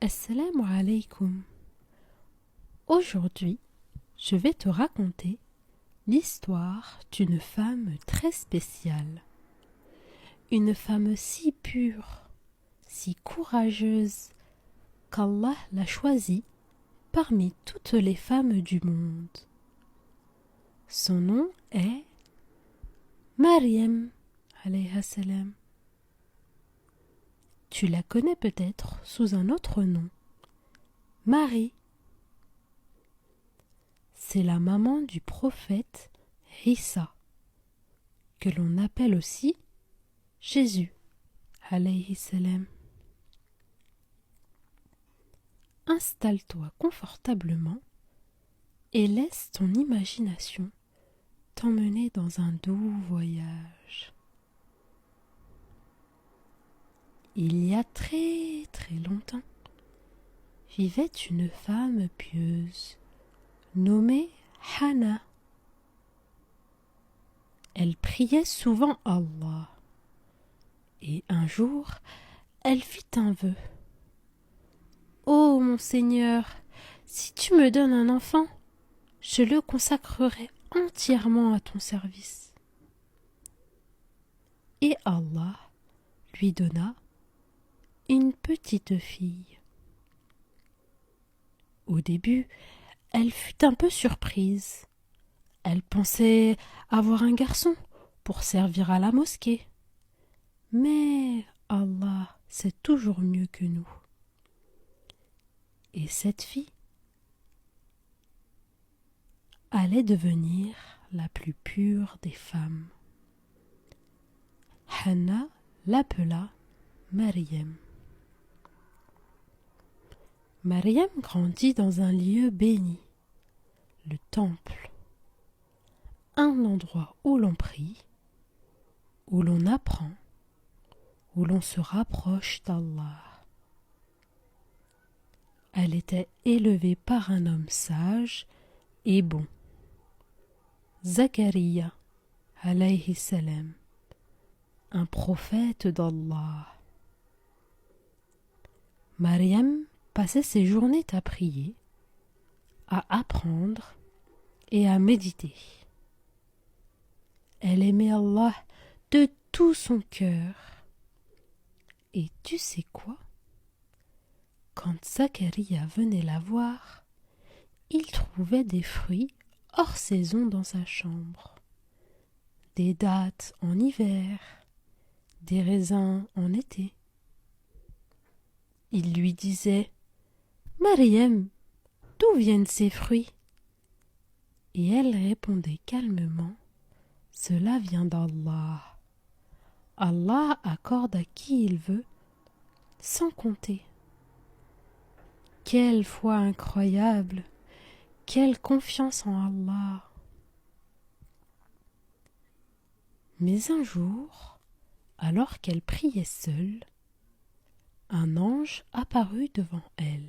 Assalamu alaikum. Aujourd'hui, je vais te raconter l'histoire d'une femme très spéciale. Une femme si pure, si courageuse, qu'Allah l'a choisie parmi toutes les femmes du monde. Son nom est Maryam, alayha salam. Tu la connais peut-être sous un autre nom, Marie. C'est la maman du prophète Isa, que l'on appelle aussi Jésus, alayhi salam. Installe-toi confortablement et laisse ton imagination t'emmener dans un doux voyage. Il y a très très longtemps, vivait une femme pieuse nommée Hana. Elle priait souvent Allah et un jour, elle fit un vœu. Ô mon Seigneur, si tu me donnes un enfant, je le consacrerai entièrement à ton service. Et Allah lui donna une petite fille. Au début, elle fut un peu surprise. Elle pensait avoir un garçon pour servir à la mosquée. Mais Allah sait toujours mieux que nous. Et cette fille allait devenir la plus pure des femmes. Hana l'appela Maryam. Maryam grandit dans un lieu béni, le temple, un endroit où l'on prie, où l'on apprend, où l'on se rapproche d'Allah. Elle était élevée par un homme sage et bon, Zacharia, alayhi salam, un prophète d'Allah. Maryam passait ses journées à prier, à apprendre et à méditer. Elle aimait Allah de tout son cœur. Et tu sais quoi? Quand Zacharia venait la voir, il trouvait des fruits hors saison dans sa chambre. Des dattes en hiver, des raisins en été. Il lui disait « Maryam, d'où viennent ces fruits ?» Et elle répondait calmement « Cela vient d'Allah. Allah accorde à qui il veut, sans compter. » Quelle foi incroyable! Quelle confiance en Allah! Mais un jour, alors qu'elle priait seule, un ange apparut devant elle.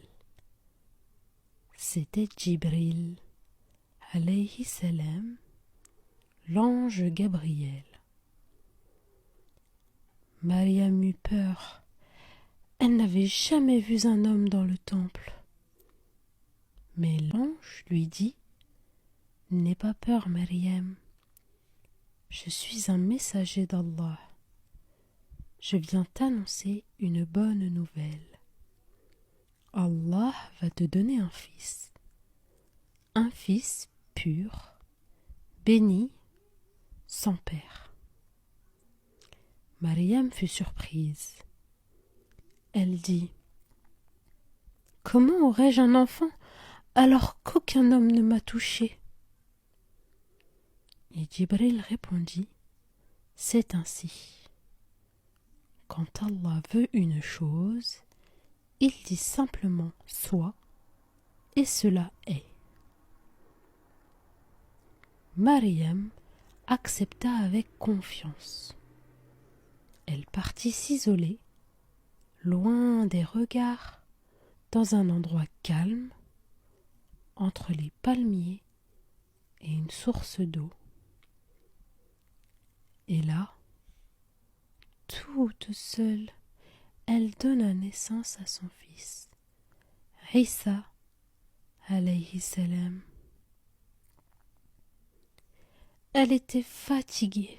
C'était Jibril, alayhi salam, l'ange Gabriel. Maryam eut peur. Elle n'avait jamais vu un homme dans le temple. Mais l'ange lui dit « N'aie pas peur, Maryam. Je suis un messager d'Allah. Je viens t'annoncer une bonne nouvelle. Allah va te donner un fils pur, béni, sans père. » Maryam fut surprise. Elle dit « Comment aurais-je un enfant alors qu'aucun homme ne m'a touchée ?» Et Jibril répondit « C'est ainsi. Quand Allah veut une chose, il dit simplement « soit » et cela est. Maryam accepta avec confiance. Elle partit s'isoler, loin des regards, dans un endroit calme, entre les palmiers et une source d'eau. Et là, toute seule, elle donna naissance à son fils, Isa alayhi salam. Elle était fatiguée,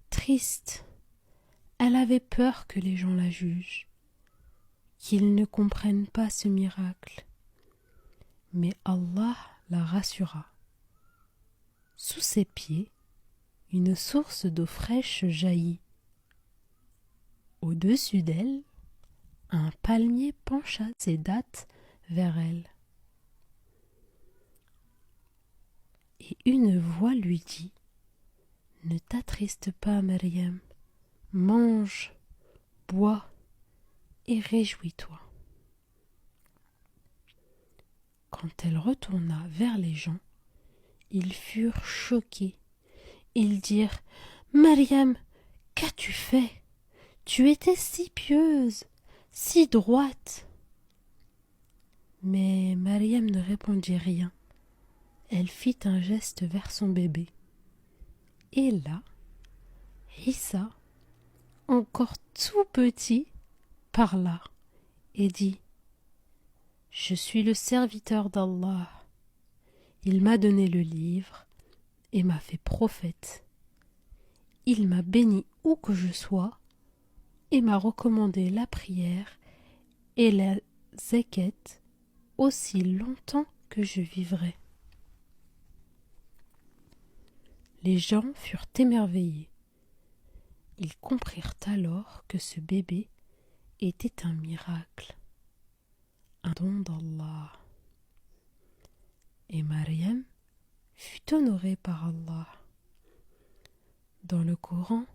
triste. Elle avait peur que les gens la jugent, qu'ils ne comprennent pas ce miracle. Mais Allah la rassura. Sous ses pieds, une source d'eau fraîche jaillit. Au-dessus d'elle, un palmier pencha ses dattes vers elle. Et une voix lui dit : « Ne t'attriste pas, Maryam, mange, bois et réjouis-toi. » Quand elle retourna vers les gens, ils furent choqués. Ils dirent : « Maryam, qu'as-tu fait ? Tu étais si pieuse, si droite. » Mais Maryam ne répondit rien. Elle fit un geste vers son bébé. Et là, Isa, encore tout petit, parla et dit : « Je suis le serviteur d'Allah. Il m'a donné le livre et m'a fait prophète. Il m'a béni où que je sois et m'a recommandé la prière et la zakat aussi longtemps que je vivrai. » Les gens furent émerveillés. Ils comprirent alors que ce bébé était un miracle, un don d'Allah. Et Maryam fut honorée par Allah. Dans le Coran,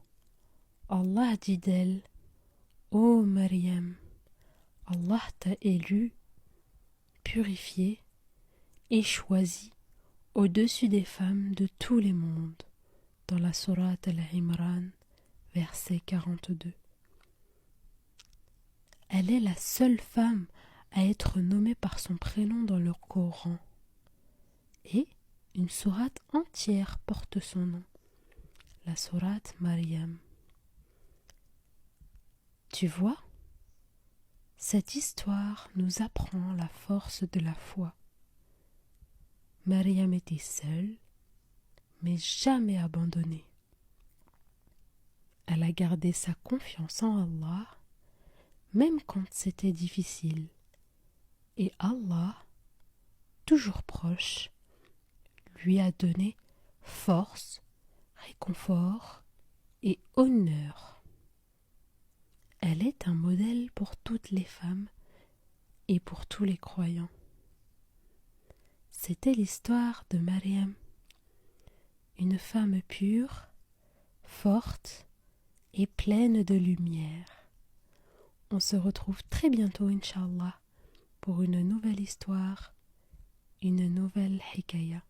Allah dit d'elle : « Ô Maryam, Allah t'a élue, purifiée et choisie au-dessus des femmes de tous les mondes. » Dans la sourate Al-Imran, verset 42. Elle est la seule femme à être nommée par son prénom dans le Coran. Et une sourate entière porte son nom, la sourate Maryam. Tu vois, cette histoire nous apprend la force de la foi. Maryam était seule, mais jamais abandonnée. Elle a gardé sa confiance en Allah, même quand c'était difficile. Et Allah, toujours proche, lui a donné force, réconfort et honneur. Elle est un modèle pour toutes les femmes et pour tous les croyants. C'était l'histoire de Maryam, une femme pure, forte et pleine de lumière. On se retrouve très bientôt, Inch'Allah, pour une nouvelle histoire, une nouvelle hikaya.